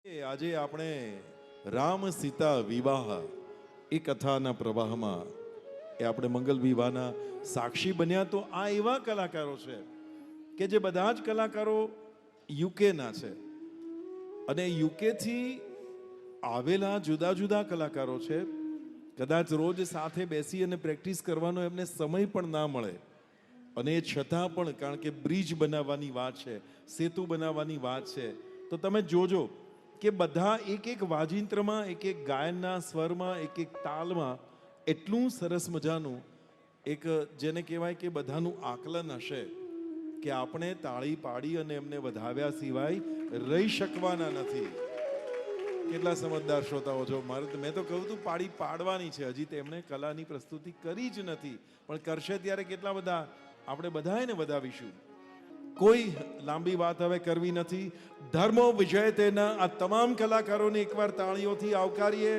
આજે આપણે રામ સીતા વિવાહ એ કથાના પ્રવાહમાં એ આપણે મંગલ વિવાહના સાક્ષી બન્યા. તો આ એવા કલાકારો છે કે જે બધા જ કલાકારો યુકેના છે અને યુકેથી આવેલા જુદા જુદા કલાકારો છે. કદાચ રોજ સાથે બેસી અને પ્રેક્ટિસ કરવાનો એમને સમય પણ ના મળે અને એ છતાં પણ કારણ કે બ્રિજ બનાવવાની વાત છે, સેતુ બનાવવાની વાત છે, તો તમે જોજો કે બધા એક એક વાજિંત્રમાં, એક એક ગાયનના સ્વરમાં, એક એક તાલમાં એટલું સરસ મજાનું એક જેને કહેવાય કે બધાનું આકલન હશે કે આપણે તાળી પાડી અને એમને વધાવ્યા સિવાય રહી શકવાના નથી. કેટલા સમજદાર શ્રોતાઓ છો. મેં તો કહ્યું હતું પાડી પાડવાની છે, હજી તેમણે કલાની પ્રસ્તુતિ કરી જ નથી, પણ કરશે ત્યારે કેટલા બધા આપણે બધા એને વધાવીશું. કોઈ લાંબી વાત હવે કરવી નથી. ધર્મો વિજય તેના આ તમામ કલાકારોને એકવાર તાળીઓથી આવકારીએ.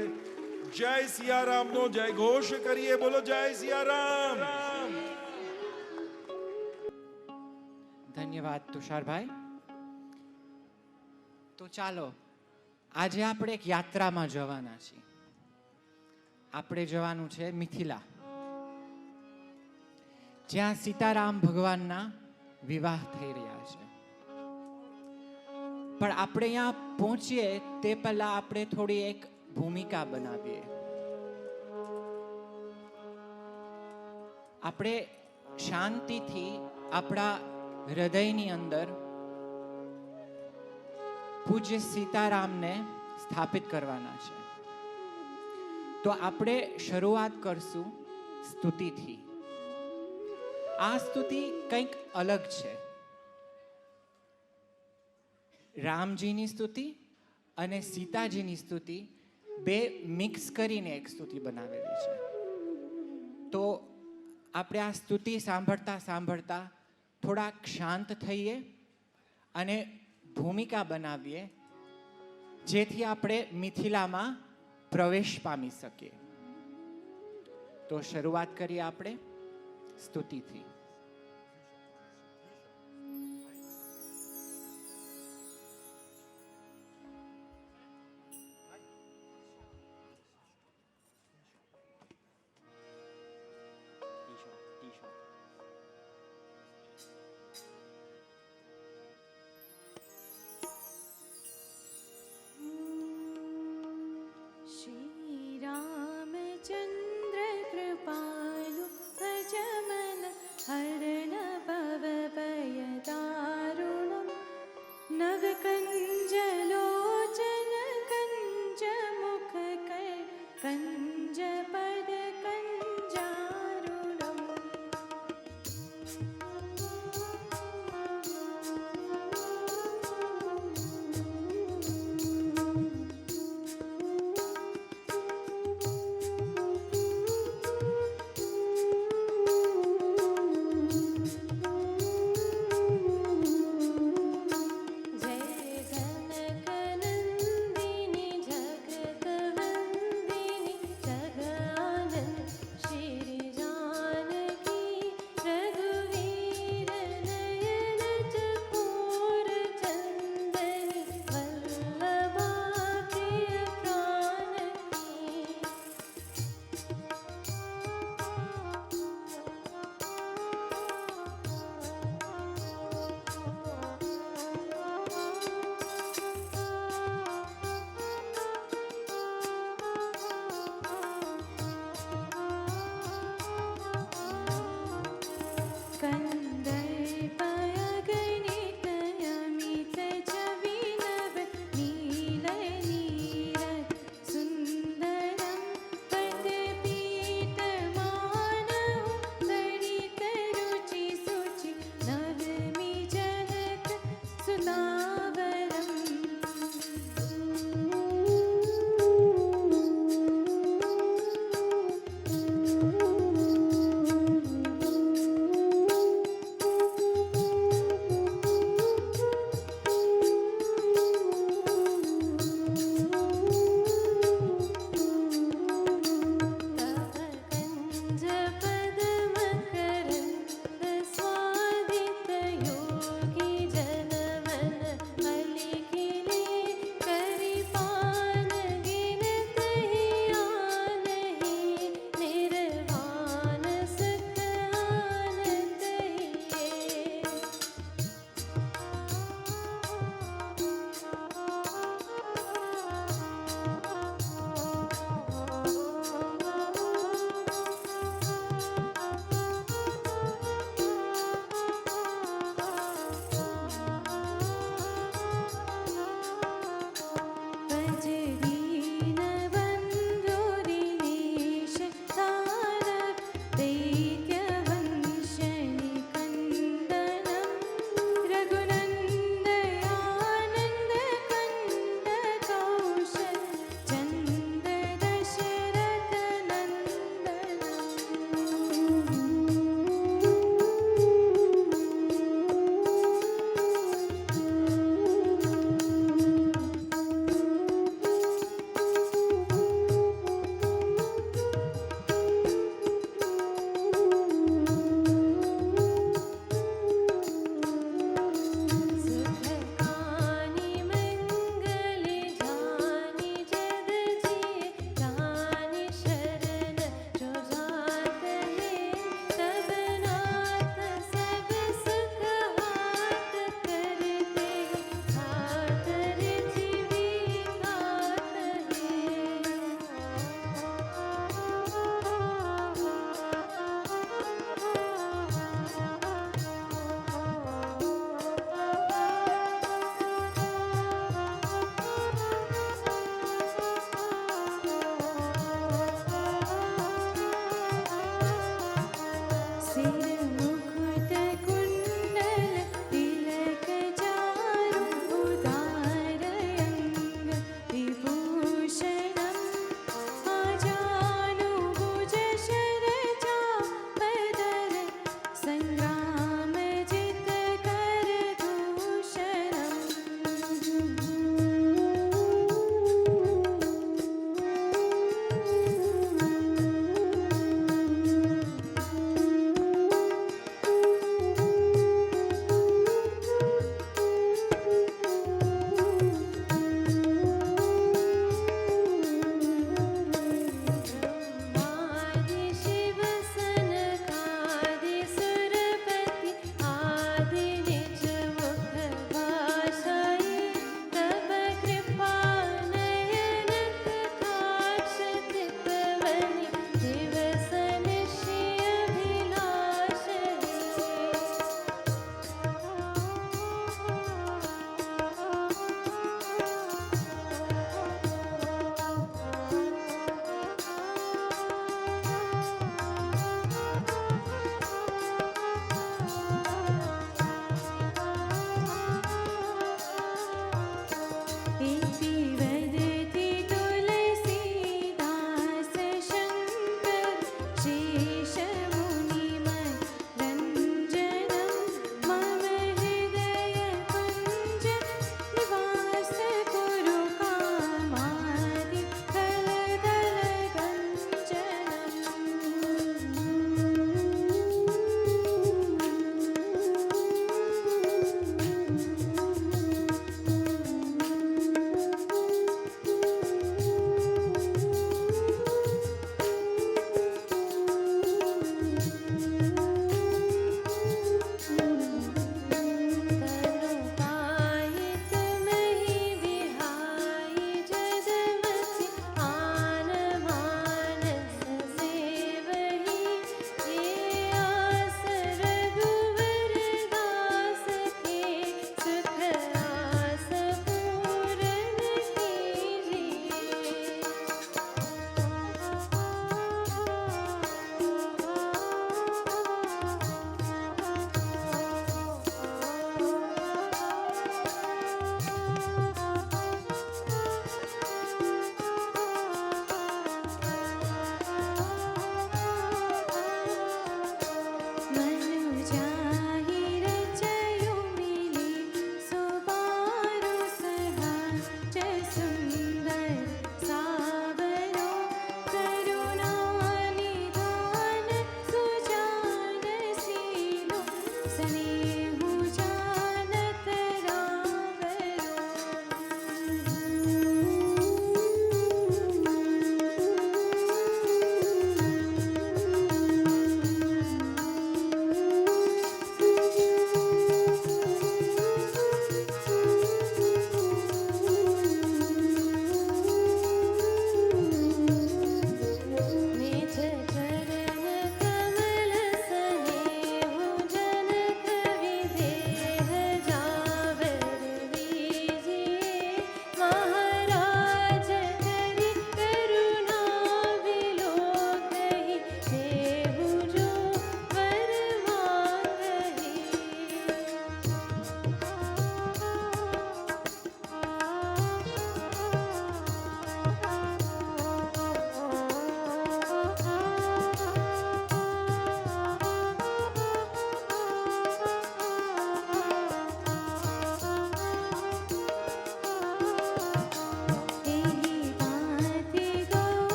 જય સિયારામનો જય ઘોષ કરીએ. બોલો જય સિયારામ. ધન્યવાદ તુષારભાઈ. તો ચાલો આજે આપણે એક યાત્રામાં જવાના છીએ. આપણે જવાનું છે મિથિલા, જ્યાં સીતારામ ભગવાનના વિવાહ થઈ રહ્યા છે. પણ આપણે અહીંયા પહોંચીએ તે પહેલા આપણે થોડી એક ભૂમિકા બનાવીએ. આપણે શાંતિથી આપણા હૃદયની અંદર પૂજ્ય સીતારામને સ્થાપિત કરવાના છે. તો આપણે શરૂઆત કરશું સ્તુતિથી. આ સ્તુતિ કંઈક અલગ છે. રામજીની સ્તુતિ અને સીતાજીની સ્તુતિ બે મિક્સ કરીને એક સ્તુતિ બનાવેલી છે. તો આપણે આ સ્તુતિ સાંભળતા સાંભળતા થોડાક શાંત થઈએ અને ભૂમિકા બનાવીએ, જેથી આપણે મિથિલામાં પ્રવેશ પામી શકીએ. તો શરૂઆત કરીએ આપણે સ્તુતિથી.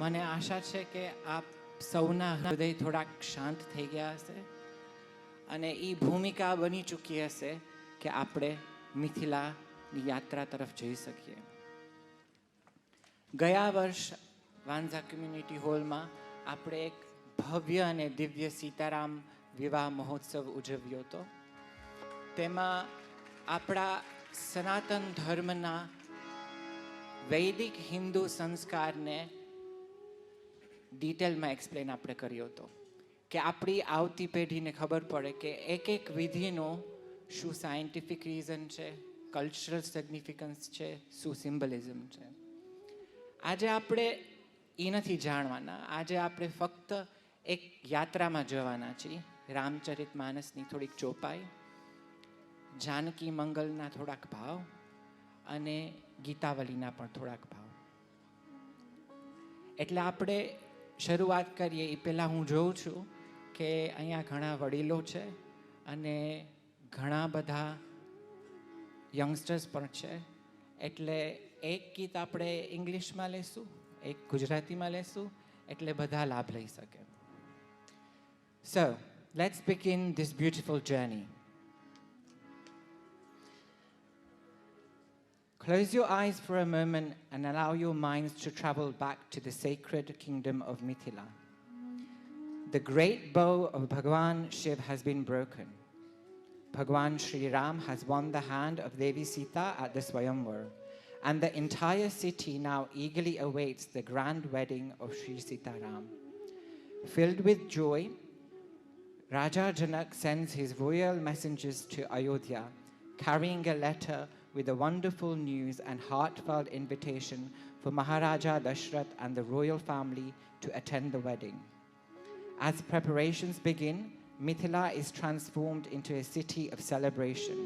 મને આશા છે કે આપ સૌના હૃદય થોડાક શાંત થઈ ગયા હશે અને એ ભૂમિકા બની ચૂકી હશે કે આપણે મિથિલાની યાત્રા તરફ જઈ શકીએ. ગયા વર્ષ વાંઝા કમ્યુનિટી હોલમાં આપણે એક ભવ્ય અને દિવ્ય સીતારામ વિવાહ મહોત્સવ ઉજવ્યો હતો. તેમાં આપણા સનાતન ધર્મના વૈદિક હિન્દુ સંસ્કારને ડિટેલમાં એક્સપ્લેન આપણે કર્યો હતો કે આપણી આવતી પેઢીને ખબર પડે કે એક એક વિધિનો શું સાયન્ટિફિક રીઝન છે, કલ્ચરલ સિગ્નિફિકન્સ છે, શું સિમ્બલિઝમ છે. આજે આપણે એ નથી જાણવાના. આજે આપણે ફક્ત એક યાત્રામાં જવાના છીએ. રામચરિત માનસની થોડીક ચોપાઈ, જાનકી મંગલના થોડાક ભાવ અને ગીતાવલીના પણ થોડાક ભાવ. એટલે આપણે શરૂઆત કરીએ એ પહેલાં હું જોઉં છું કે અહીંયા ઘણા વડીલો છે અને ઘણા બધા યંગસ્ટર્સ પણ છે. એટલે એક ગીત આપણે ઇંગ્લિશમાં લેશું, એક ગુજરાતીમાં લેશું, એટલે બધા લાભ લઈ શકે. So, let's begin this beautiful journey. Close your eyes for a moment and allow your minds to travel back to the sacred kingdom of Mithila. The great bow of Bhagwan Shiv has been broken. Bhagwan Sri Ram has won the hand of Devi Sita at the Swayamvar, and the entire city now eagerly awaits the grand wedding of Sri Sita Ram. Filled with joy, Raja Janak sends his royal messengers to Ayodhya, carrying a letter with a wonderful news and heartfelt invitation for Maharaja Dashrath and the royal family to attend the wedding. As preparations begin, Mithila is transformed into a city of celebration.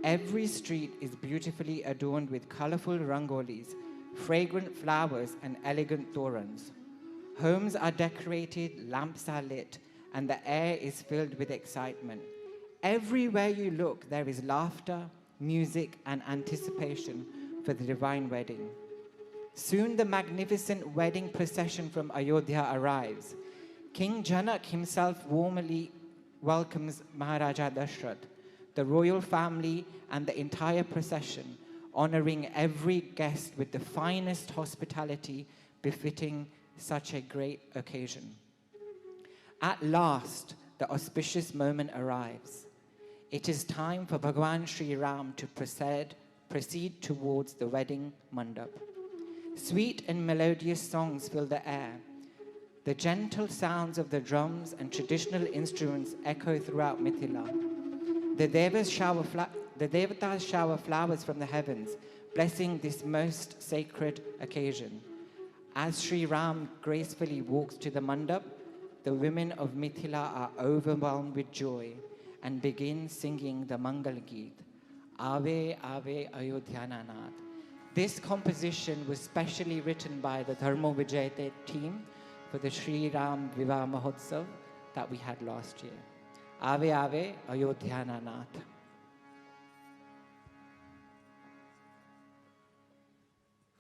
Every street is beautifully adorned with colorful rangolis, fragrant flowers, and elegant torans. Homes are decorated, lamps are lit, and the air is filled with excitement. Everywhere you look, there is laughter, music, and anticipation for the divine wedding. Soon the magnificent wedding procession from Ayodhya arrives. King Janak himself warmly welcomes Maharaja Dashrath, the royal family, and the entire procession, honoring every guest with the finest hospitality befitting such a great occasion. At last, the auspicious moment arrives. It is time for Bhagwan Sri Ram to proceed towards the wedding mandap. Sweet and melodious songs fill the air. The gentle sounds of the drums and traditional instruments echo throughout Mithila. The Devatas shower flowers from the heavens, blessing this most sacred occasion. As Sri Ram gracefully walks to the mandap, the women of Mithila are overwhelmed with joy and begin singing the Mangal Geet, Ave Ave Ayodhyana Nath. This composition was specially written by the Dharmo Vijayate team for the Sri Ram Vivah Mahotsav that we had last year. Ave Ave Ayodhyana Nath.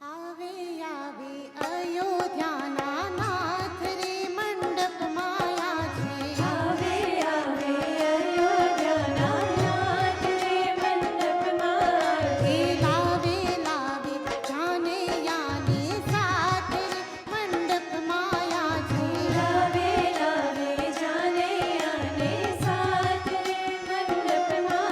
Ave Ave Ayodhyana Nath re mandap maya je. Ave Ave Ayodhyana Nath re mandap maya je. Lave lave jaane yaane saath re mandap maya je. Lave lave jaane yaane saath re mandap maya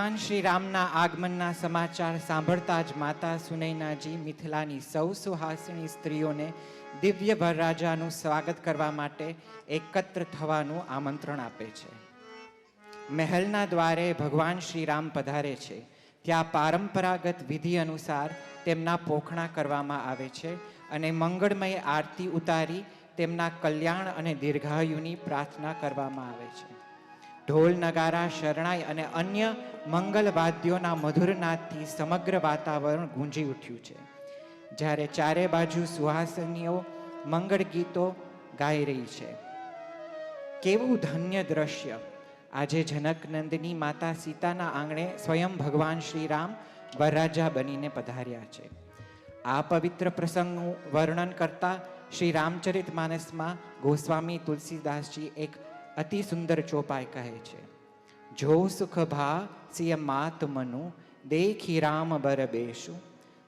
ભગવાન શ્રી રામના આગમનના સમાચાર સાંભળતા જ માતા સુનૈનાજી મિથિલાની સૌ સુહાસિની સ્ત્રીઓને દિવ્ય વરરાજાનું સ્વાગત કરવા માટે એકત્ર થવાનું આમંત્રણ આપે છે. મહેલના દ્વારે ભગવાન શ્રી રામ પધારે છે. ત્યાં પરંપરાગત વિધિ અનુસાર તેમના પોખણા કરવામાં આવે છે અને મંગળમય આરતી ઉતારી તેમના કલ્યાણ અને દીર્ઘાયુની પ્રાર્થના કરવામાં આવે છે. ઢોલ નગારા શરણાઈ અને અન્ય મંગલ વાદ્યોના મધુર નાદથી સમગ્ર વાતાવરણ ગુંજી ઉઠ્યું છે. જ્યારે ચારે બાજુ સુહાસિનીઓ મંગળ ગીતો ગાઈ રહી છે. કેવું ધન્ય દ્રશ્ય! આજે જનકનંદની માતા સીતાના આંગણે સ્વયં ભગવાન શ્રી રામ વરરાજા બનીને પધાર્યા છે. આ પવિત્ર પ્રસંગનું વર્ણન કરતા શ્રી રામચરિત માનસમાં ગોસ્વામી તુલસીદાસજી એક અતિ સુંદર ચોપાઈ કહે છે. જો સુખ ભા સિય માત મનુ દેખી રામ બર બેશુ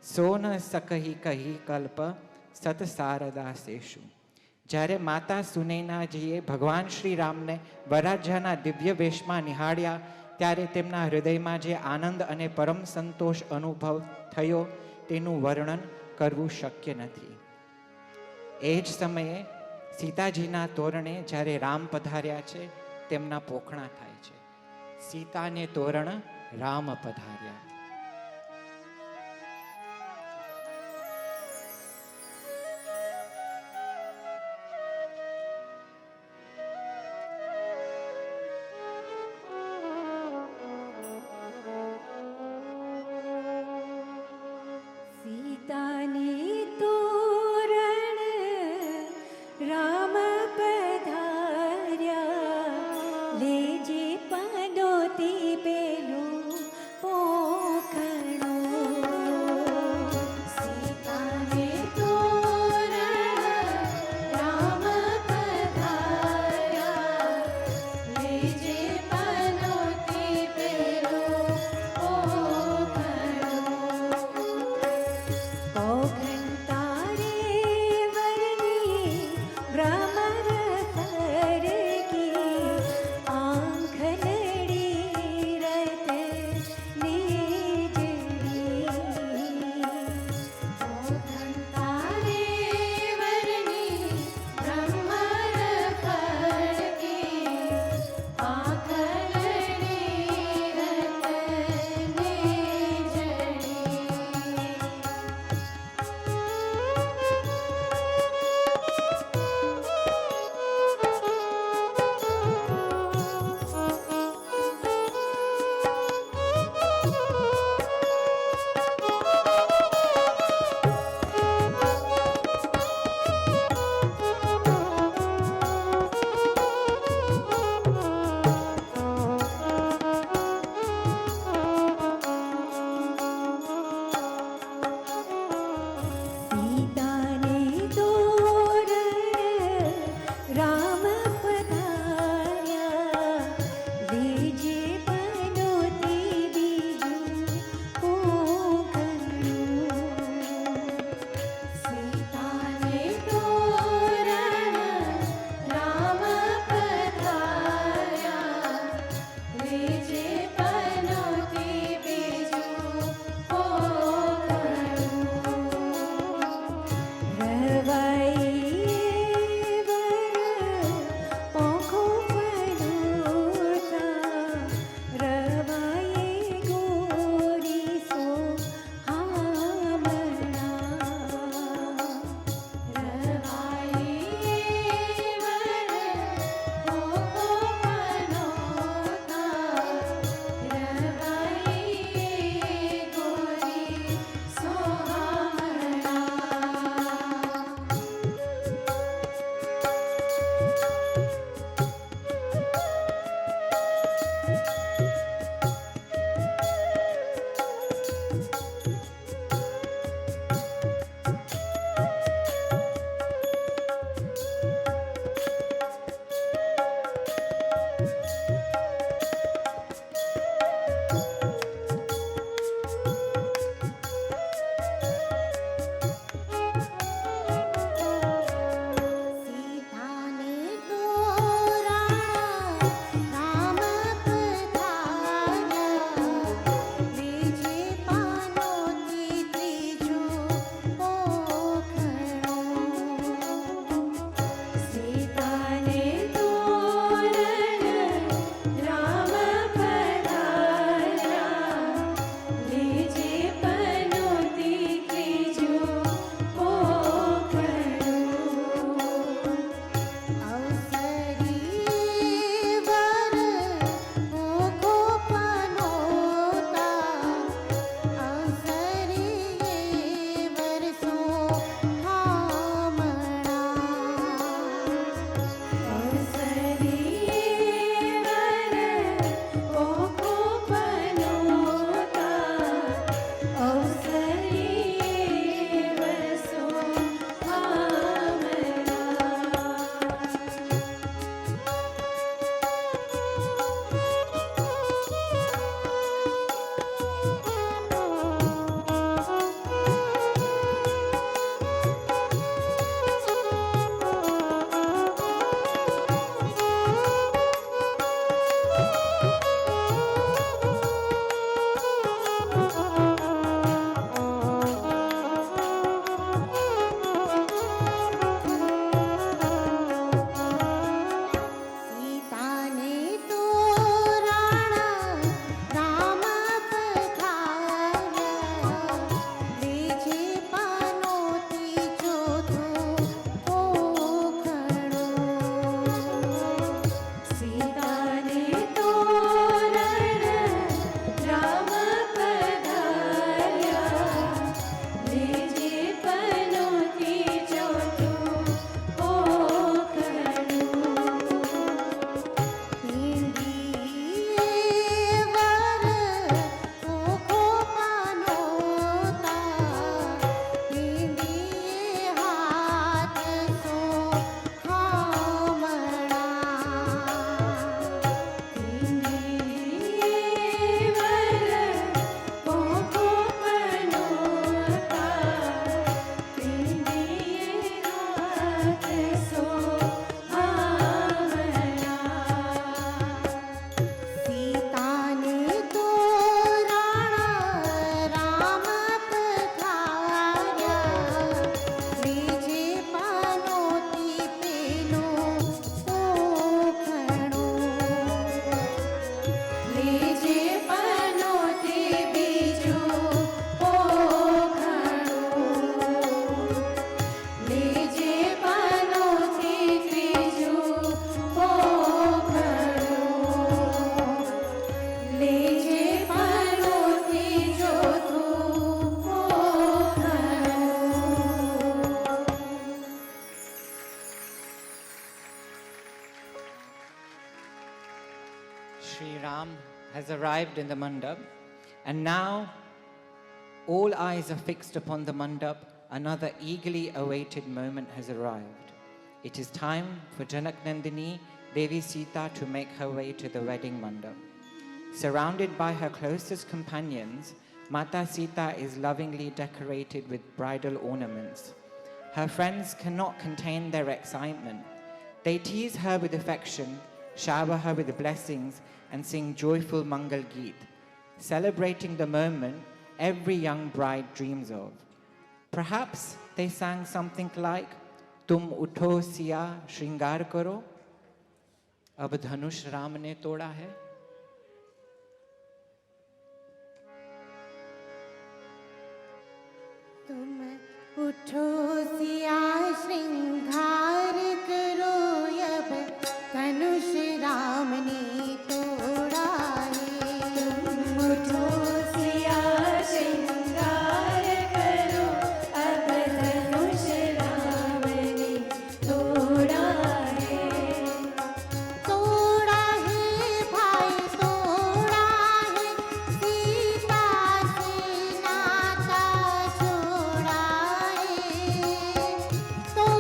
સોન સકહી કહી કલ્પ સત સારદાસેશુ. જ્યારે માતા સુનૈનાજીએ ભગવાન શ્રી રામને વરરાજાના દિવ્ય વેશમાં નિહાળ્યા ત્યારે તેમના હૃદયમાં જે આનંદ અને પરમ સંતોષ અનુભવ થયો તેનું વર્ણન કરવું શક્ય નથી. એ જ સમયે સીતાજીના તોરણે જ્યારે રામ પધાર્યા છે તેમના પોખણા થાય છે. સીતાને તોરણ રામ પધાર્યા. સીતાની તોરણ રામ પધાર્યા લેજે પદોતી પેલું પોખણું. સીતાને તોરણ રામ પધાર્યા લેજે પદોતી પેલું પોખણું. Pokhran has arrived in the mandap, and now all eyes are fixed upon the mandap. Another eagerly awaited moment has arrived. It is time for Janak Nandini, Devi Sita, to make her way to the wedding mandap. Surrounded by her closest companions, Mata Sita is lovingly decorated with bridal ornaments. Her friends cannot contain their excitement. They tease her with affection, shower her with blessings, and sing joyful Mangal Geet, celebrating the moment every young bride dreams of. Perhaps they sang something like, Tum utho siya shringar karo, ab dhanush Ram ne toda hai. तुम उठो सिया श्रृंगार करो अब धनुष राम ने तोड़ा है तुम उठो सिया श्रृंगार करो अब धनुष राम ने तोड़ा है भाई तोड़ा है सीता से नाता छोड़ा है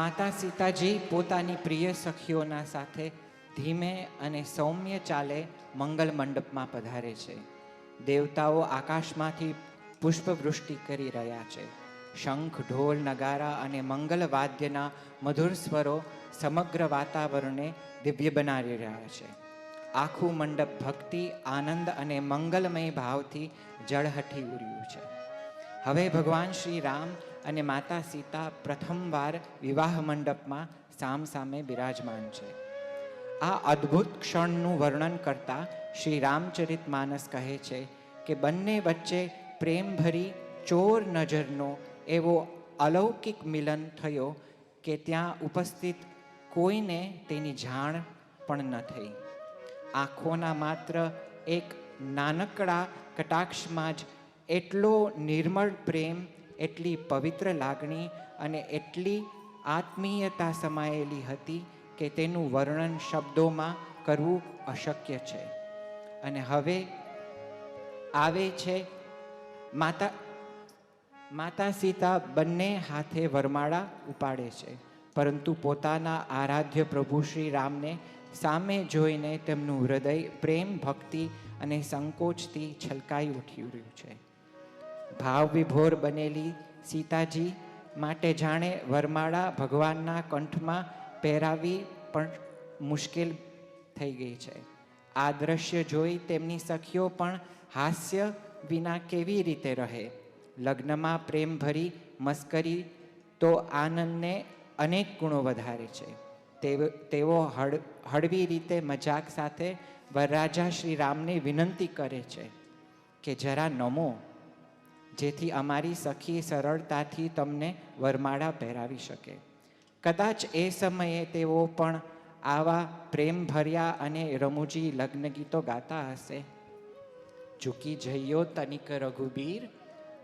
માતા સીતાજી પોતાની પ્રિય સખીઓના સાથે ધીમે અને સૌમ્ય ચાલે મંગલ મંડપમાં પધારે છે. દેવતાઓ આકાશમાંથી પુષ્પવૃષ્ટિ કરી રહ્યા છે. શંખ, ઢોલ, નગારા અને મંગલ વાદ્યના મધુર સ્વરો સમગ્ર વાતાવરણને દિવ્ય બનાવી રહ્યા છે. આખું મંડપ ભક્તિ, આનંદ અને મંગલમય ભાવથી જળહઠી ઉર્યું છે. હવે ભગવાન શ્રી રામ અને માતા સીતા પ્રથમવાર વિવાહ મંડપમાં સામસામે બિરાજમાન છે. આ અદ્ભુત ક્ષણનું વર્ણન કરતા શ્રી રામચરિત માનસ કહે છે કે બંને વચ્ચે પ્રેમભરી ચોર નજરનો એવો અલૌકિક મિલન થયો કે ત્યાં ઉપસ્થિત કોઈને તેની જાણ પણ ન થઈ. આંખોના માત્ર એક નાનકડા કટાક્ષમાં જ એટલો નિર્મળ પ્રેમ, એટલી પવિત્ર લાગણી અને એટલી આત્મીયતા સમાયેલી હતી કે તેનું વર્ણન શબ્દોમાં કરવું અશક્ય છે. અને હવે આવે છે માતા સીતા બંને હાથે વરમાળા ઉપાડે છે, પરંતુ પોતાના આરાધ્ય પ્રભુ શ્રી રામને સામે જોઈને તેમનું હૃદય પ્રેમ, ભક્તિ અને સંકોચથી છલકાઈ ઉઠી રહ્યું છે. ભાવ વિભોર બનેલી સીતાજી માટે જાણે વરમાળા ભગવાનના કંઠમાં પહેરાવી પણ મુશ્કેલ થઈ ગઈ છે. આ દ્રશ્ય જોઈ તેમની સખીઓ પણ હાસ્ય વિના કેવી રીતે રહે. લગ્નમાં પ્રેમ ભરી મસ્કરી તો આનંદને અનેક ગુણો વધારે છે. તેઓ હળવી રીતે મજાક સાથે વરરાજા શ્રી રામને વિનંતી કરે છે કે જરા નમો, જેથી અમારી સખી સરળતાથી તમને વરમાળા પહેરાવી શકે. કદાચ એ સમયે તેઓ પણ આવા પ્રેમભર્યા અને રમૂજી લગ્ન ગીતો ગાતા હશે. ઝુકી જઈયો તનિક રઘુબીર,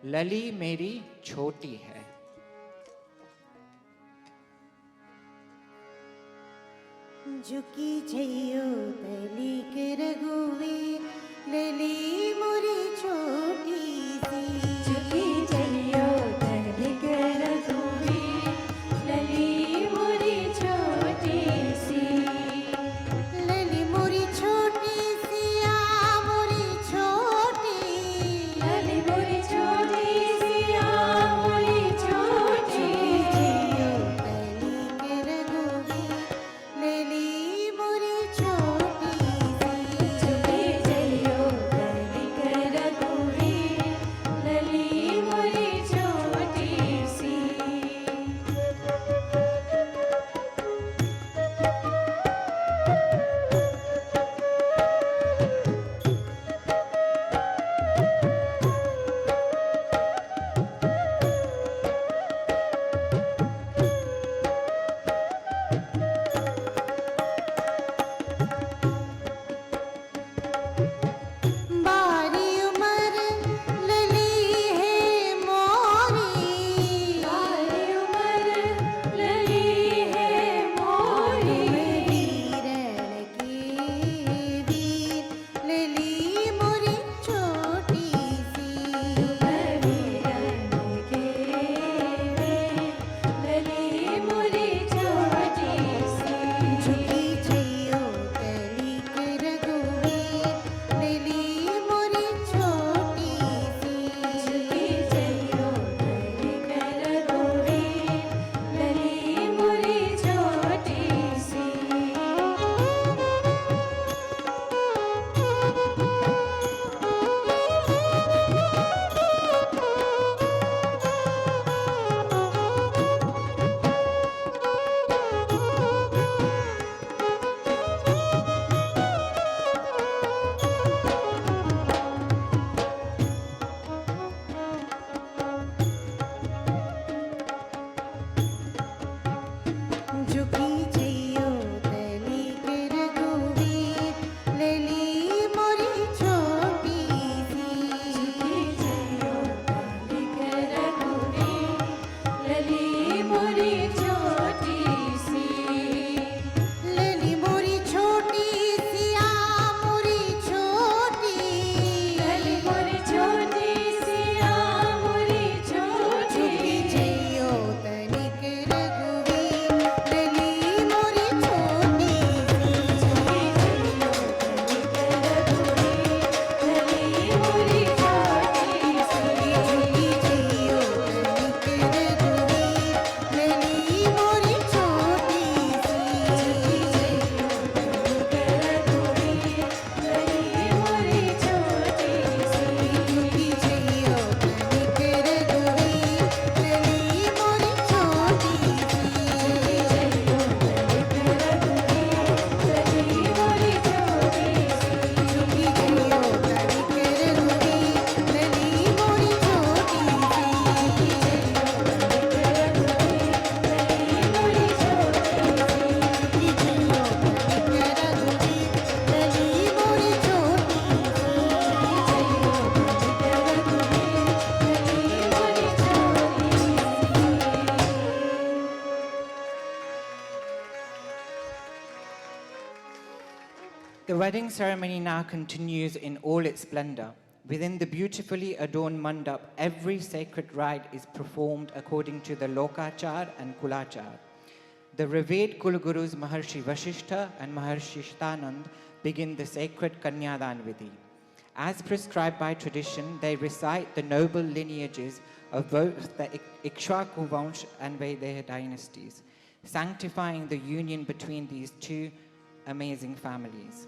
લલી મેરી છોટી હૈ. झुकी जइयो तलिक रघुवीर, लली मोरी छोटी सी. झुकी जइयो तनिक रघुवीर, लली मोरी छोटी सी. लली मोरी छोटी सी, आ मोरी छोटी. लली मोरी छोटी सी, आ मोरी छोटी. जइयो तलिक रघुवीर, लली मोरी छोटी सी. wedding ceremony now continues in all its splendor. Within the beautifully adorned mandap, every sacred rite is performed according to the Lokachar and Kulachar. The revered Kulgurus Maharshi Vasishtha and Maharshi Shtanand begin the sacred Kanyadan Vidhi. As prescribed by tradition, they recite the noble lineages of both the Ikshvaku Vansh and Vaideha dynasties, sanctifying the union between these two amazing families.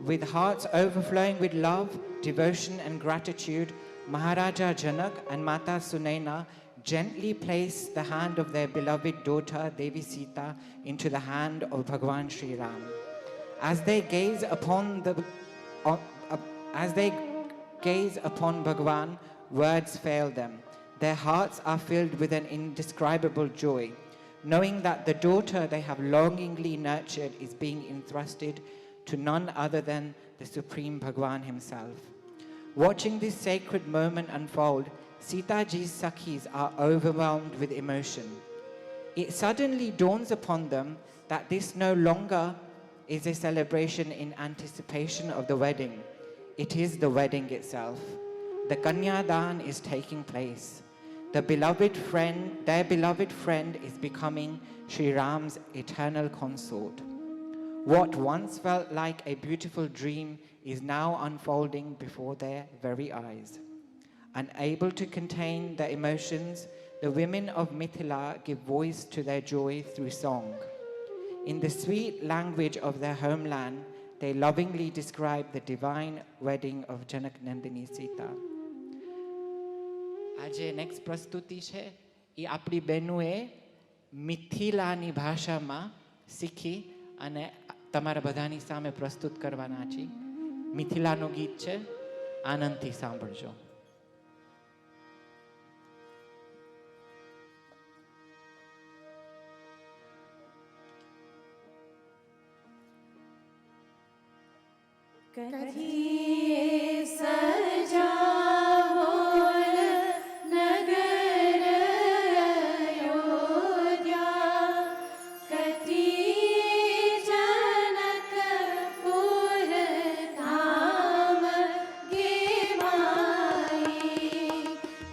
With hearts overflowing with love, devotion and gratitude, Maharaja Janak and Mata Sunaina gently place the hand of their beloved daughter Devi Sita into the hand of Bhagwan Sri Ram. As they gaze upon Bhagwan, words fail them. Their hearts are filled with an indescribable joy, knowing that the daughter they have longingly nurtured is being entrusted to none other than the Supreme Bhagwan himself. Watching this sacred moment unfold, Sita Ji's Sakhis are overwhelmed with emotion. It suddenly dawns upon them that this no longer is a celebration in anticipation of the wedding. It is the wedding itself. The Kanyadan is taking place. Their beloved friend is becoming Sri Ram's eternal consort. What once felt like a beautiful dream is now unfolding before their very eyes. Unable to contain their emotions, the women of Mithila give voice to their joy through song. In the sweet language of their homeland, they lovingly describe the divine wedding of Janak Nandini Sita. આજે next પ્રસ્તુતિ છે એ આપણી બહેનોએ મિથિલાની ભાષામાં શીખી અને તમારા બધાની સામે પ્રસ્તુત કરવાના છે. મિથિલાનું ગીત છે, આનંદથી સાંભળજો. कथिए सजावोल नगर अयोध्या, कथिए जनकपुर धाम गे माई,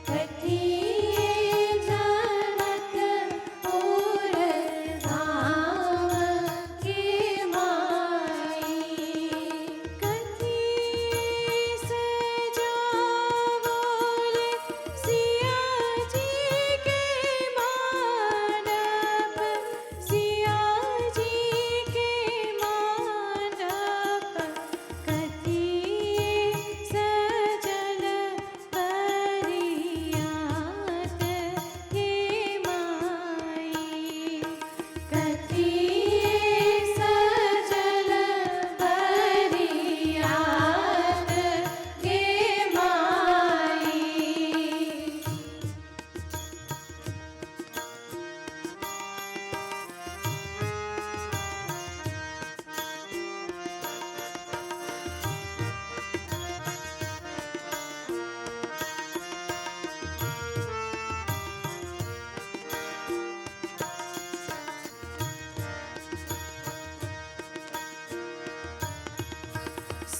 कथिए जनकपुर धाम गे माई.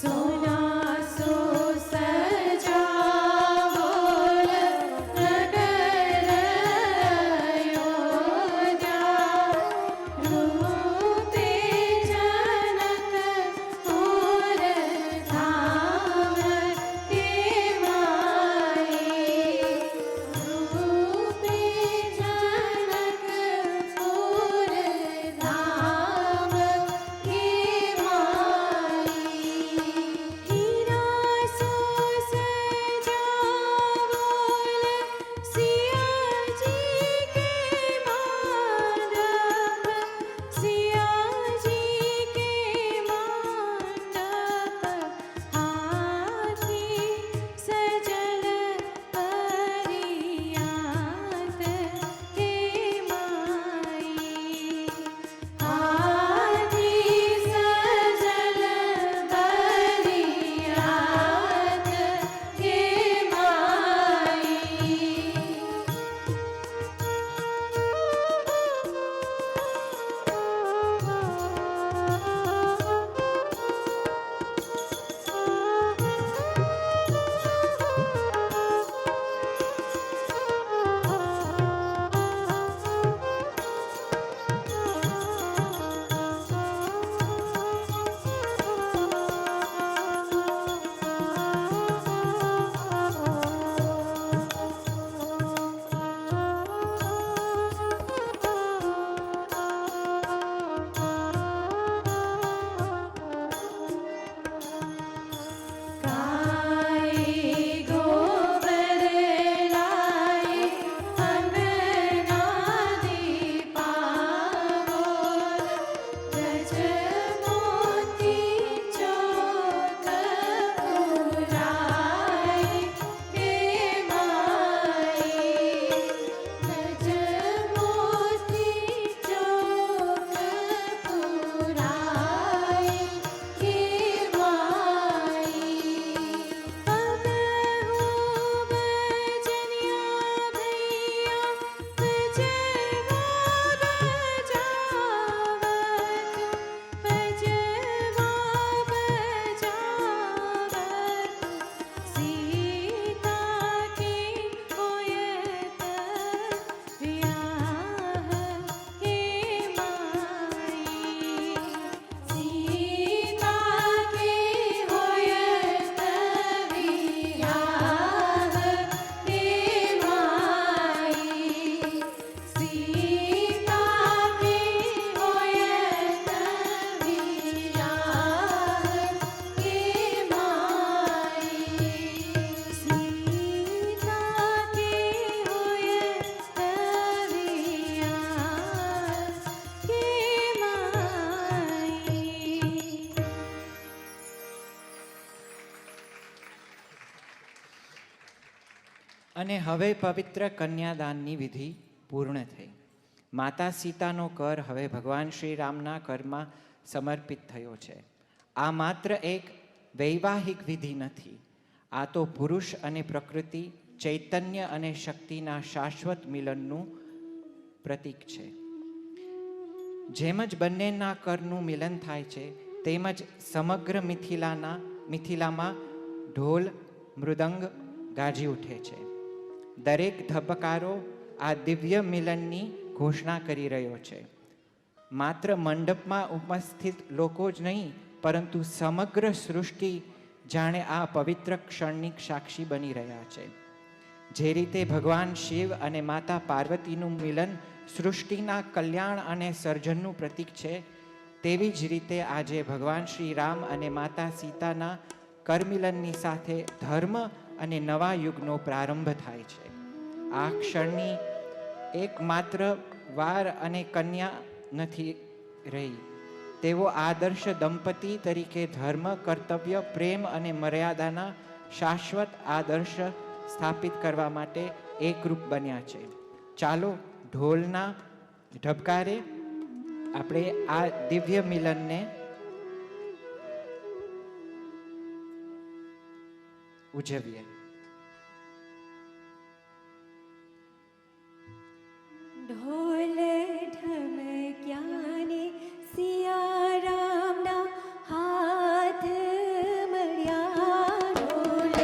सोना सो सजावोल नगर अयोध्या, रूपे जनकपुर धाम के माई, रूपे जनकपुर धाम के माई. અને હવે પવિત્ર કન્યાદાનની વિધિ પૂર્ણ થઈ. માતા સીતાનો કર હવે ભગવાન શ્રી રામના કરમાં સમર્પિત થયો છે. આ માત્ર એક વૈવાહિક વિધિ નથી, આ તો પુરુષ અને પ્રકૃતિ, ચૈતન્ય અને શક્તિના શાશ્વત મિલનનું પ્રતીક છે. જેમ જ બંનેના કરનું મિલન થાય છે, તેમજ સમગ્ર મિથિલામાં ઢોલ મૃદંગ ગાજી ઉઠે છે. દરેક ધબકારો આ દિવ્ય મિલનની ઘોષણા કરી રહ્યો છે. માત્ર મંડપમાં ઉપસ્થિત લોકો જ નહીં, પરંતુ સમગ્ર સૃષ્ટિ જાણે આ પવિત્ર ક્ષણની સાક્ષી બની રહ્યા છે. જે રીતે ભગવાન શિવ અને માતા પાર્વતીનું મિલન સૃષ્ટિના કલ્યાણ અને સર્જનનું પ્રતીક છે, તેવી જ રીતે આજે ભગવાન શ્રી રામ અને માતા સીતાના કરમિલનની સાથે ધર્મ અને નવા યુગનો પ્રારંભ થાય છે. આ ક્ષણની એકમાત્ર વાર અને કન્યા નથી રહી. તેઓ આદર્શ દંપતી તરીકે ધર્મ, કર્તવ્ય, પ્રેમ અને મર્યાદાના શાશ્વત આદર્શ સ્થાપિત કરવા માટે એકરૂપ બન્યા છે. ચાલો ઢોલના ઢબકારે આપણે આ દિવ્ય મિલનને ઉજવીએ. ઢોલ ઢમક્યાને સિયા રામના હાથ મળ્યા. ઢોલ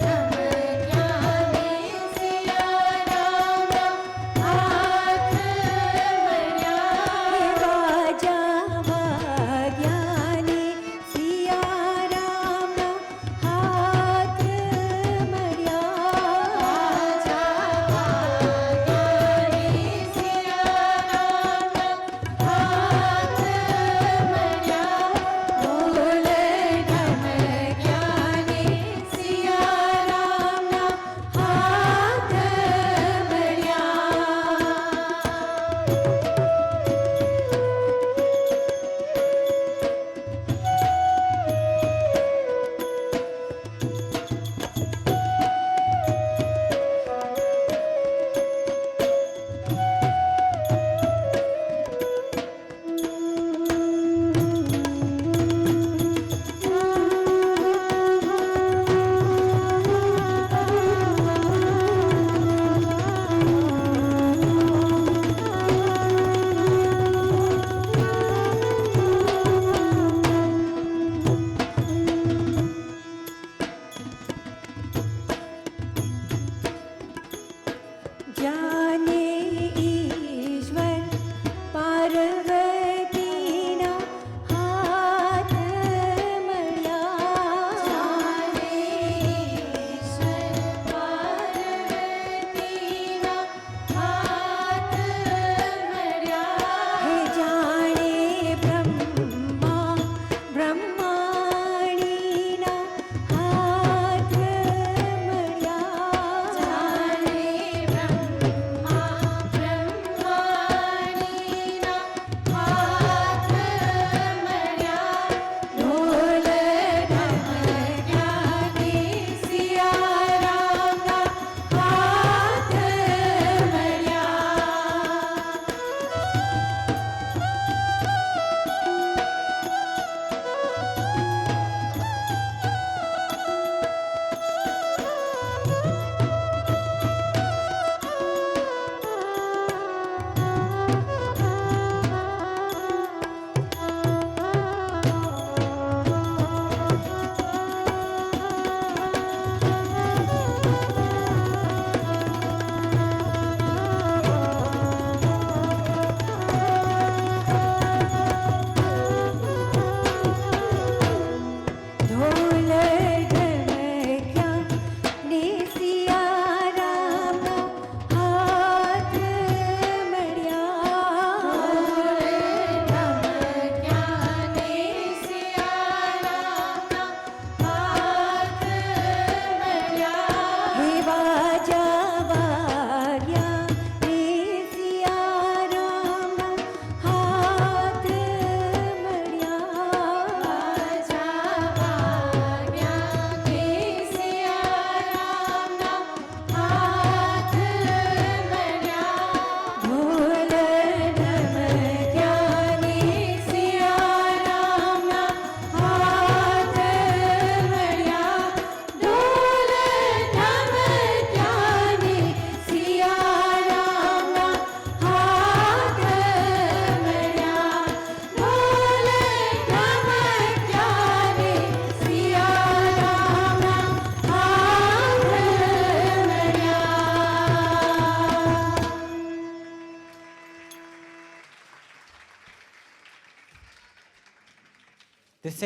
ઢમક્યાને સિયા રામના હાથ મળ્યા. વાજા વાગ્યાને સિયા રામના હાથ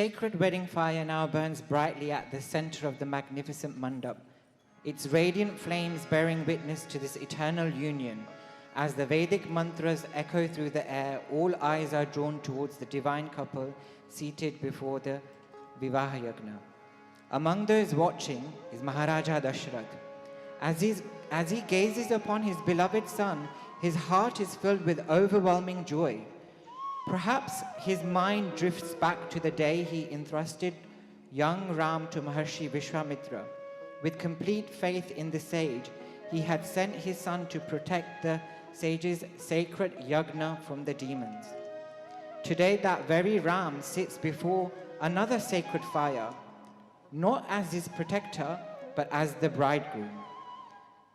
sacred wedding fire now burns brightly at the center of the magnificent mandap, its radiant flames bearing witness to this eternal union. As the Vedic mantras echo through the air, all eyes are drawn towards the divine couple seated before the Vivaha Yagna. Among those watching is Maharaja Dashrath. As he gazes upon his beloved son, his heart is filled with overwhelming joy. Perhaps his mind drifts back to the day he entrusted young Ram to Maharshi Vishwamitra. With complete faith in the sage, he had sent his son to protect the sage's sacred yagna from the demons. Today, that very Ram sits before another sacred fire, not as his protector, but as the bridegroom.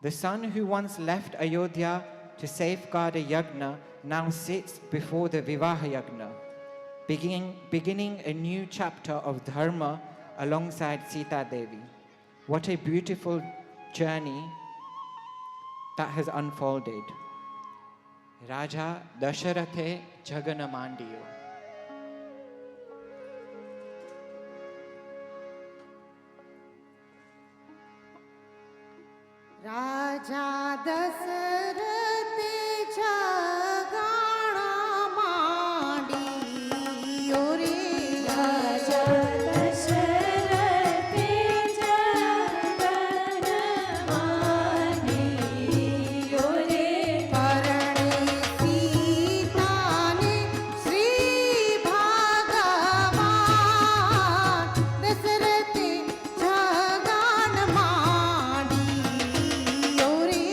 The son who once left Ayodhya to safeguard a yagna now sits before the Vivaha Yagna, beginning a new chapter of dharma alongside Sita Devi. What a beautiful journey that has unfolded. Raja Dasharathe Jaganamandiyo. રાજા દશરથે જગાણા માંડીઓ રે રાજા દશરથે જગન માન્યો રે પરણે સીતાને શ્રી ભગવાન દશરથે જગાન માંડીઓ રે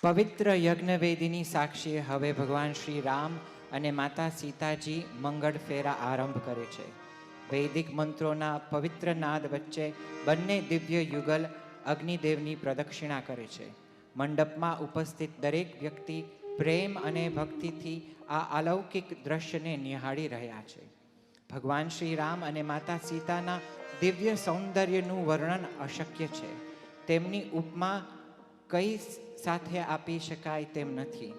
પવિત્ર યજ્ઞવેદીની સાક્ષીએ હવે ભગવાન શ્રી રામ અને માતા સીતાજી મંગળ ફેરા આરંભ કરે છે. વૈદિક મંત્રોના પવિત્ર નાદ વચ્ચે બંને દિવ્ય યુગલ અગ્નિદેવની પ્રદક્ષિણા કરે છે. મંડપમાં ઉપસ્થિત દરેક વ્યક્તિ પ્રેમ અને ભક્તિથી આ અલૌકિક દ્રશ્યને નિહાળી રહ્યા છે. ભગવાન શ્રી રામ અને માતા સીતાના દિવ્ય સૌંદર્યનું વર્ણન અશક્ય છે. તેમની ઉપમા કઈ સાથે આપી શકાય તેમ નથી.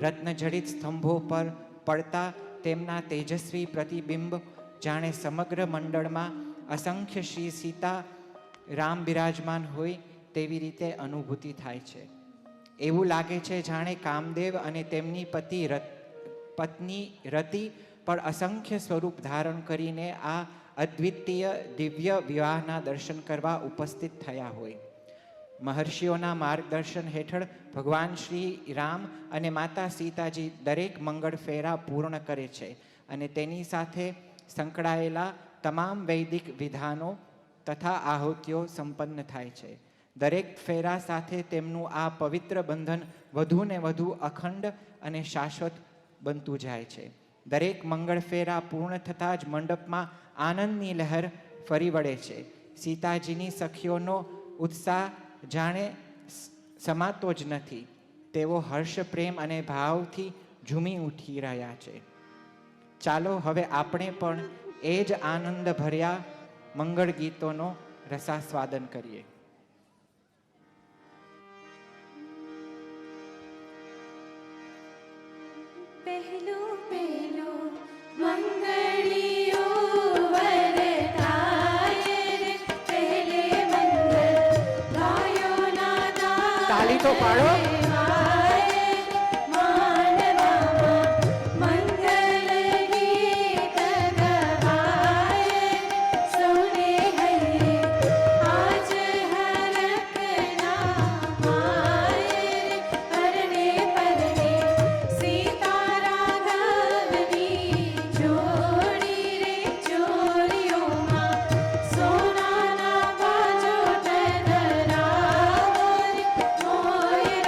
રત્નજડિત સ્તંભો પર પડતા તેમના તેજસ્વી પ્રતિબિંબ જાણે સમગ્ર મંડળમાં અસંખ્ય શ્રી સીતા રામ બિરાજમાન હોય તેવી રીતે અનુભૂતિ થાય છે. એવું લાગે છે જાણે કામદેવ અને તેમની પત્ની રતિ પણ અસંખ્ય સ્વરૂપ ધારણ કરીને આ અદ્વિતીય દિવ્ય વિવાહના દર્શન કરવા ઉપસ્થિત થયા હોય. મહર્ષિઓના માર્ગદર્શન હેઠળ ભગવાન શ્રી રામ અને માતા સીતાજી દરેક મંગળ ફેરા પૂર્ણ કરે છે અને તેની સાથે સંકળાયેલા તમામ વૈદિક વિધાનો તથા આહુતિઓ સંપન્ન થાય છે. દરેક ફેરા સાથે તેમનું આ પવિત્ર બંધન વધુ ને વધુ અખંડ અને શાશ્વત બનતું જાય છે. દરેક મંગળ ફેરા પૂર્ણ થતાં જ મંડપમાં આનંદની લહેર ફરી વળે છે. સીતાજીની સખીઓનો ઉત્સાહ જાણે સમાતો જ નથી. તેઓ હર્ષ, પ્રેમ અને ભાવથી ઝૂમી ઉઠી રહ્યા છે. ચાલો હવે આપણે પણ એ જ આનંદ ભર્યા મંગળ ગીતોનો રસાસ્વાદન કરીએ. પહેલું પહેલું મંગળીઓ વરતાય રે, પહેલે મંગળ ગાયો નાદા તાલી તો પાડો.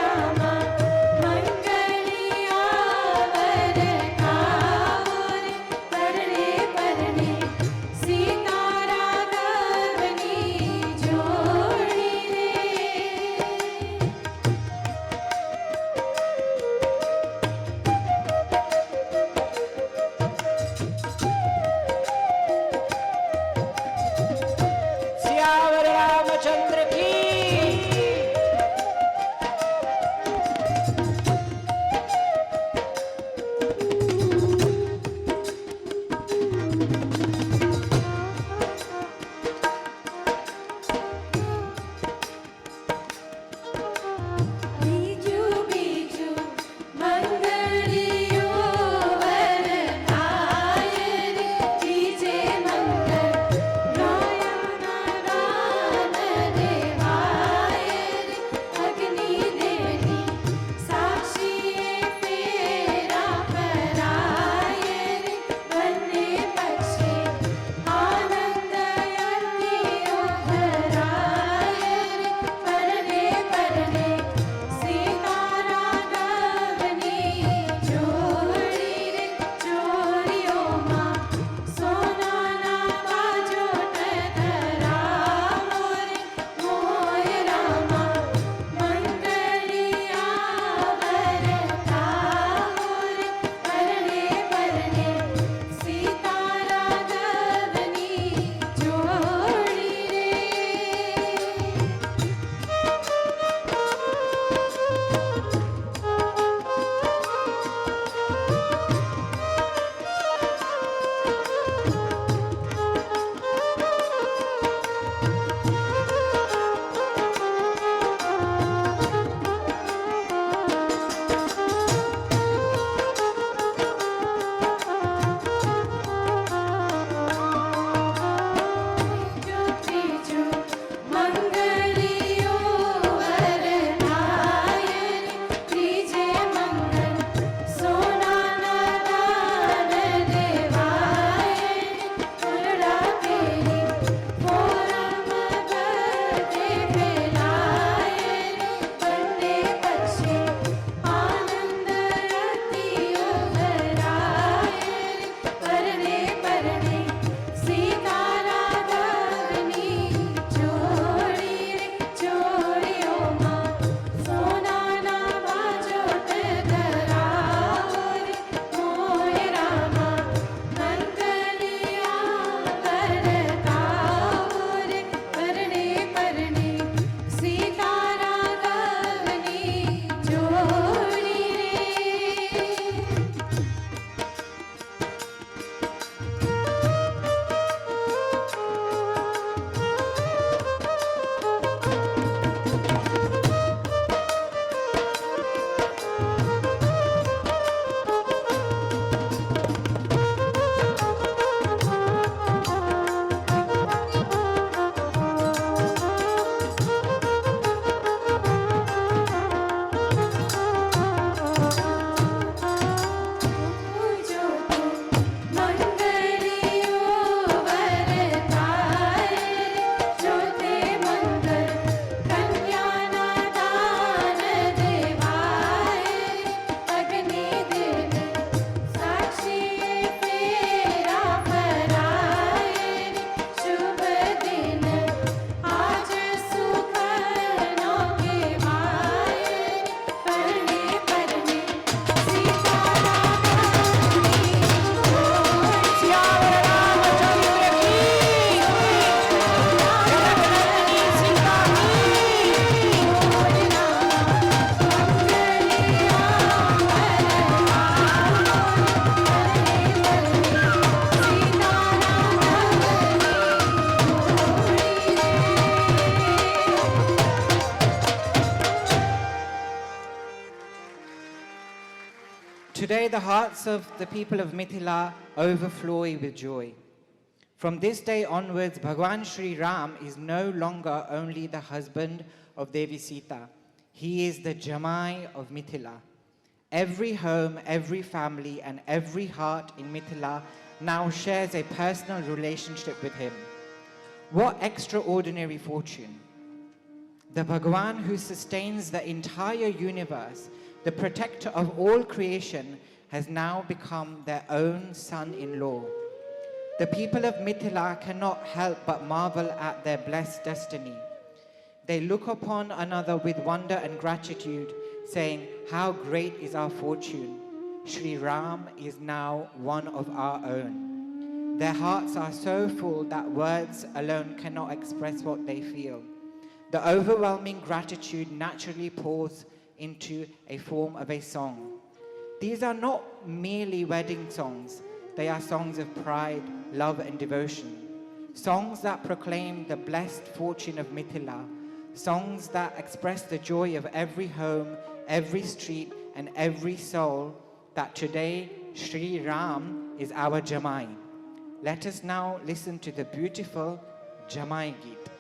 Ram Today, the hearts of the people of Mithila overflow with joy. From this day onwards, Bhagwan Sri Ram is no longer only the husband of Devi Sita. He is the Jamai of Mithila. Every home, every family, and every heart in Mithila now shares a personal relationship with him. What extraordinary fortune! The Bhagwan who sustains the entire universe, the protector of all creation, has now become their own son-in-law. The people of Mithila cannot help but marvel at their blessed destiny. They look upon another with wonder and gratitude, saying, "How great is our fortune! Sri Ram is now one of our own." Their hearts are so full that words alone cannot express what they feel. The overwhelming gratitude naturally pours into a form of a song. These are not merely wedding songs. They are songs of pride, love, and devotion. Songs that proclaim the blessed fortune of Mithila. Songs that express the joy of every home, every street, and every soul that today Sri Ram is our Jamai. Let us now listen to the beautiful Jamai Geet.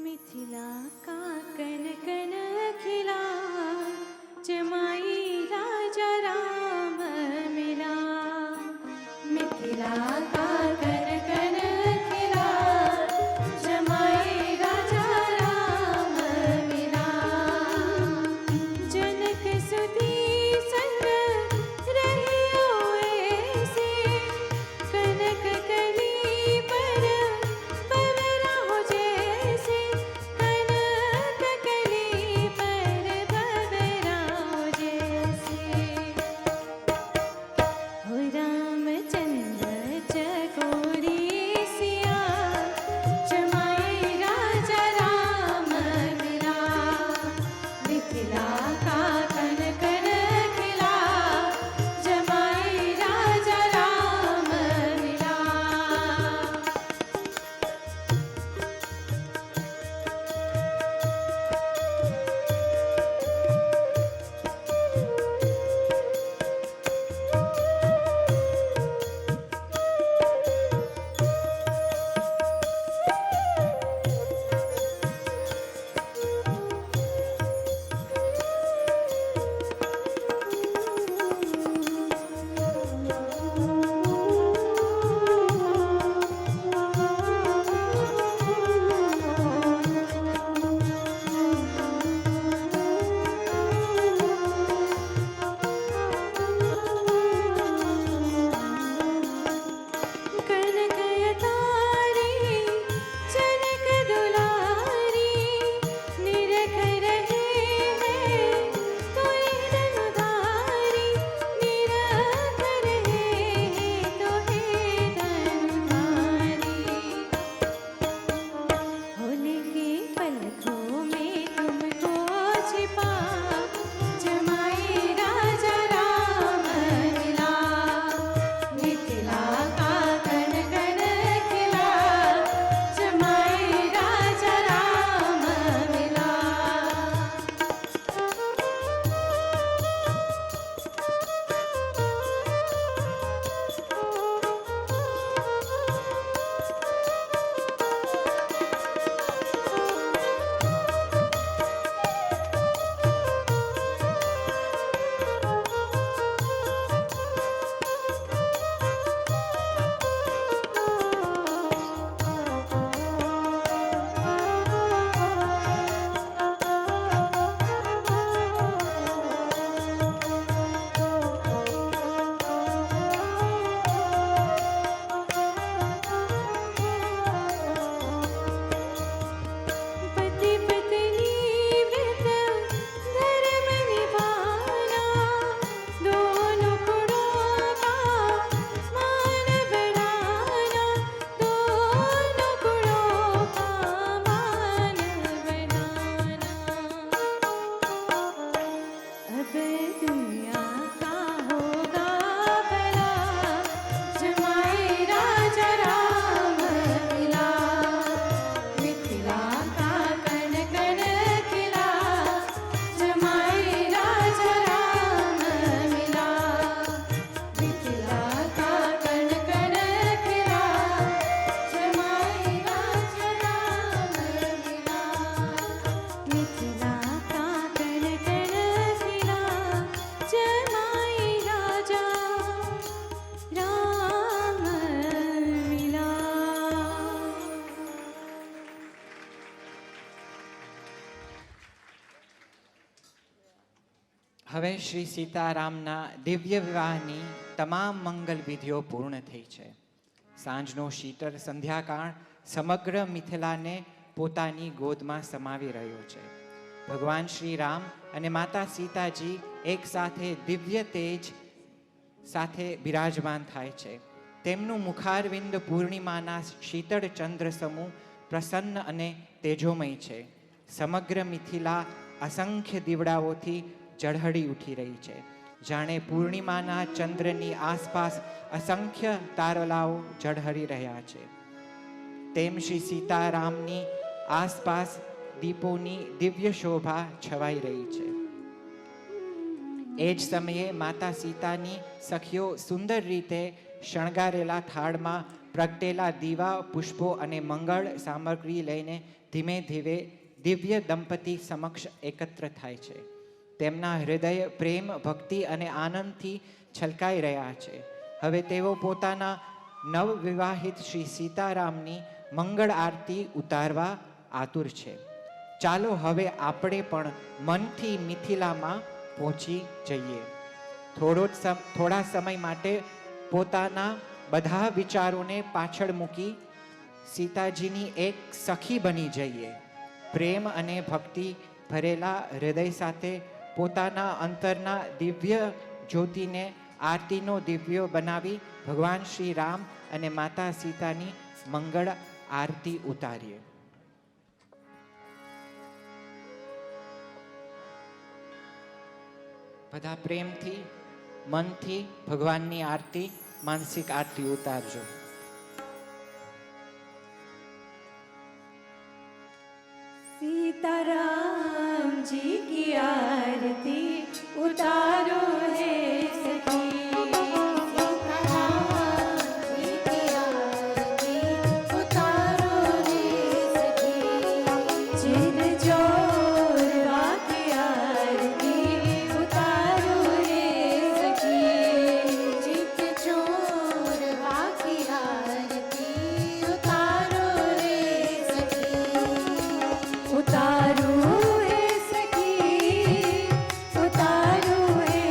Mithila का कन कन खिला जमाई राजा राम मिला मिथिला का कन कन खिला जमाई राजा राम मिला जनक सुधी संग रहियो ऐसे कनक कली पर बवरा हो जैसे कनक कली पर बवरा हो जैसे हो रामचंद्र जग હવે શ્રી સીતારામના દિવ્ય વિવાહની તમામ મંગલ વિધિઓ પૂર્ણ થઈ છે. સાંજનો શીતળ સંધ્યાકાળ સમગ્ર મિથિલાને પોતાની ગોદમાં સમાવી રહ્યો છે. ભગવાન શ્રી રામ અને માતા સીતાજી એક સાથે દિવ્ય તેજ સાથે બિરાજમાન થાય છે. તેમનું મુખારવિંદ પૂર્ણિમાના શીતળ ચંદ્ર સમૂહ પ્રસન્ન અને તેજોમય છે. સમગ્ર મિથિલા અસંખ્ય દીવડાઓથી ઝળહળી ઉઠી રહી છે. જાણે પૂર્ણિમાના ચંદ્રની આસપાસ અસંખ્ય તારલાઓ ઝળહળી રહ્યા છે, તેમ શ્રી સીતારામની આસપાસ દીપોની દિવ્ય શોભા છવાઈ રહી છે. એ જ સમયે માતા સીતાની સખીઓ સુંદર રીતે શણગારેલા થાળમાં પ્રગટેલા દીવા, પુષ્પો અને મંગળ સામગ્રી લઈને ધીમે ધીમે દિવ્ય દંપતી સમક્ષ એકત્ર થાય છે. તેમના હૃદય પ્રેમ, ભક્તિ અને આનંદથી છલકાઈ રહ્યા છે. હવે તેઓ પોતાના નવવિવાહિત શ્રી સીતારામની મંગળ આરતી ઉતારવા આતુર છે. ચાલો હવે આપણે પણ મનથી મિથિલામાં પહોંચી જઈએ. થોડા સમય માટે પોતાના બધા વિચારોને પાછળ મૂકી સીતાજીની એક સખી બની જઈએ. પ્રેમ અને ભક્તિ ભરેલા હૃદય સાથે પોતાના અંતરના દિવ્ય જ્યોતિને આરતીનો દિવ્યો બનાવી ભગવાન શ્રી રામ અને માતા સીતાની મંગળ આરતી ઉતારીએ. બધા પ્રેમથી મનથી ભગવાનની આરતી, માનસિક આરતી ઉતારજો. सीताराम जी की आरती उतारो है सखी, सीताराम जी की आरती उतारो रे सखी, जिन जोरवा की आरती उतारो रे सखी, चित चोर बाकी आरती उतारो रे सखी, उतारो है सखी, उतारो है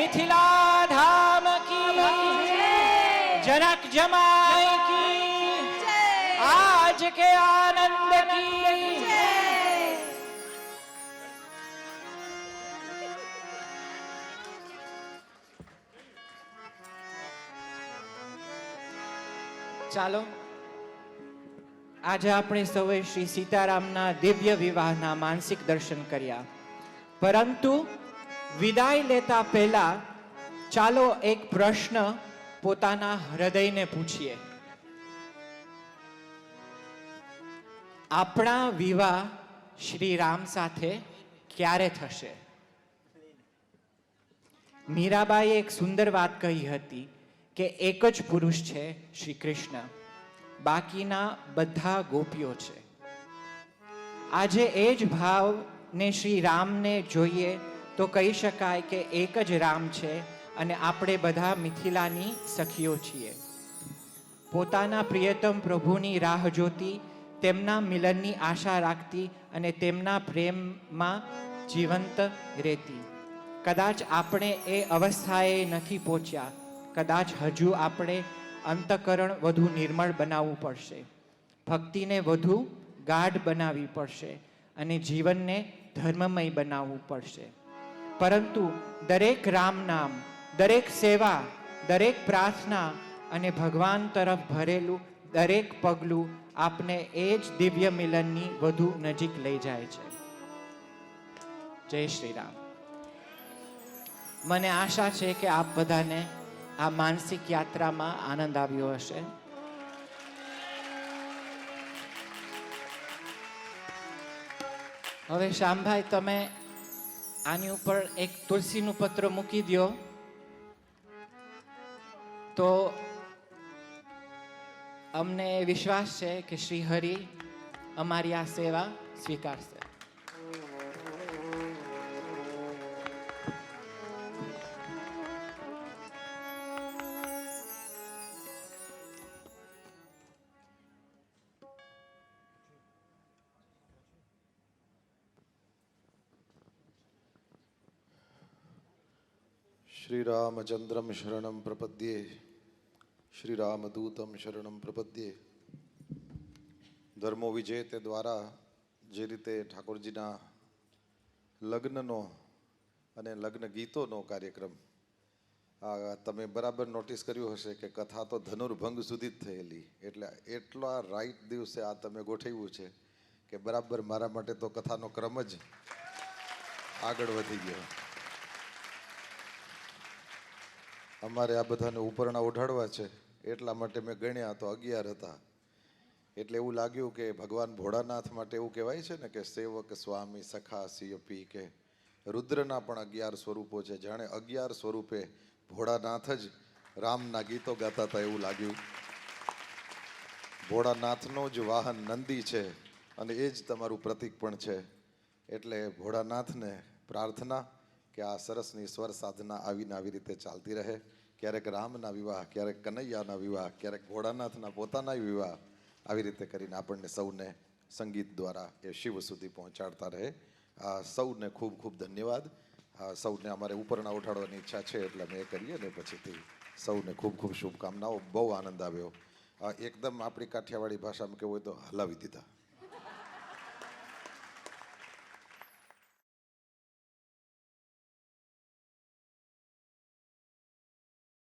मिथिला धाम की, जनक जमाई की, आज के आनंद की। ચાલો આજે આપણે સૌએ શ્રી સીતારામના દિવ્ય વિવાહના માનસિક દર્શન કર્યા, પરંતુ વિદાય લેતા પહેલા ચાલો એક પ્રશ્ન પોતાના હૃદયને પૂછીએ. આપણા વિવાહ શ્રી રામ સાથે ક્યારે થશે? મીરાબાઈએ એક સુંદર વાત કહી હતી કે એક જ પુરુષ છે શ્રી કૃષ્ણ, બાકીના બધા ગોપીઓ છે. આજે એ જ ભાવને શ્રી રામને જોઈએ તો કહી શકાય કે એક જ રામ છે અને આપણે બધા મિથિલાની સખીઓ છીએ. પોતાના પ્રિયતમ પ્રભુની રાહ જોતી, તેમના મિલનની આશા રાખતી અને તેમના પ્રેમમાં જીવંત રહેતી. કદાચ આપણે એ અવસ્થાએ નથી પહોંચ્યા, કદાચ હજુ આપણે અંતઃકરણ વધુ નિર્મળ બનાવવું પડશે, ભક્તિને વધુ ગાઢ બનાવવી પડશે અને જીવનને ધર્મમય બનાવવું પડશે. પરંતુ દરેક રામ નામ, દરેક સેવા, દરેક પ્રાર્થના અને ભગવાન તરફ ભરેલું દરેક પગલું આપને એ જ દિવ્ય મિલનની વધુ નજીક લઈ જાય છે. જય શ્રી રામ. મને આશા છે કે આપ બધાને આ માનસિક યાત્રામાં આનંદ આવ્યો હશે. હવે શ્યામભાઈ, તમે આની ઉપર એક તુલસીનું પત્ર મૂકી દો તો અમને વિશ્વાસ છે કે શ્રી હરિ અમારી આ સેવા સ્વીકારશે. श्रीरामचंद्रम शरणं प्रपद्ये, श्रीरामदूतम शरणं प्रपद्ये. ધર્મો વિજય તે દ્વારા જે રીતે ઠાકોરજીના લગ્નનો અને લગ્ન ગીતોનો કાર્યક્રમ આ તમે બરાબર નોટિસ કર્યું હશે કે કથા તો ધનુર્ભંગ સુધી જ થયેલી, એટલે એટલા રાઈટ દિવસે આ તમે ગોઠવ્યું છે કે બરાબર મારા માટે તો કથાનો ક્રમ જ આગળ વધી ગયો. અમારે આ બધાને ઉપરણા ઓઢાડવા છે એટલા માટે મેં ગણ્યા તો 11 હતા. એટલે એવું લાગ્યું કે ભગવાન ભોળાનાથ માટે એવું કહેવાય છે ને કે સેવક સ્વામી સખા સિયપી, કે રુદ્રના પણ 11 સ્વરૂપો છે. જાણે 11 સ્વરૂપે ભોળાનાથ જ રામના ગીતો ગાતા હતા એવું લાગ્યું. ભોળાનાથનો જ વાહન નંદી છે અને એ જ તમારું પ્રતીક પણ છે. એટલે ભોળાનાથને પ્રાર્થના કે આ સરસની સ્વર સાધના આવીને આવી રીતે ચાલતી રહે. ક્યારેક રામના વિવાહ, ક્યારેક કનૈયાના વિવાહ, ક્યારેક ભોળાનાથના પોતાના વિવાહ, આવી રીતે કરીને આપણને સૌને સંગીત દ્વારા એ શિવ સુધી પહોંચાડતા રહે. સૌને ખૂબ ખૂબ ધન્યવાદ. સૌને અમારે ઉપરના ઉઠાડવાની ઈચ્છા છે એટલે અમે એ કરીએ ને પછીથી સૌને ખૂબ ખૂબ શુભકામનાઓ. બહુ આનંદ આવ્યો. એકદમ આપણી કાઠિયાવાડી ભાષામાં કહેવું હોય તો હલાવી દીધા.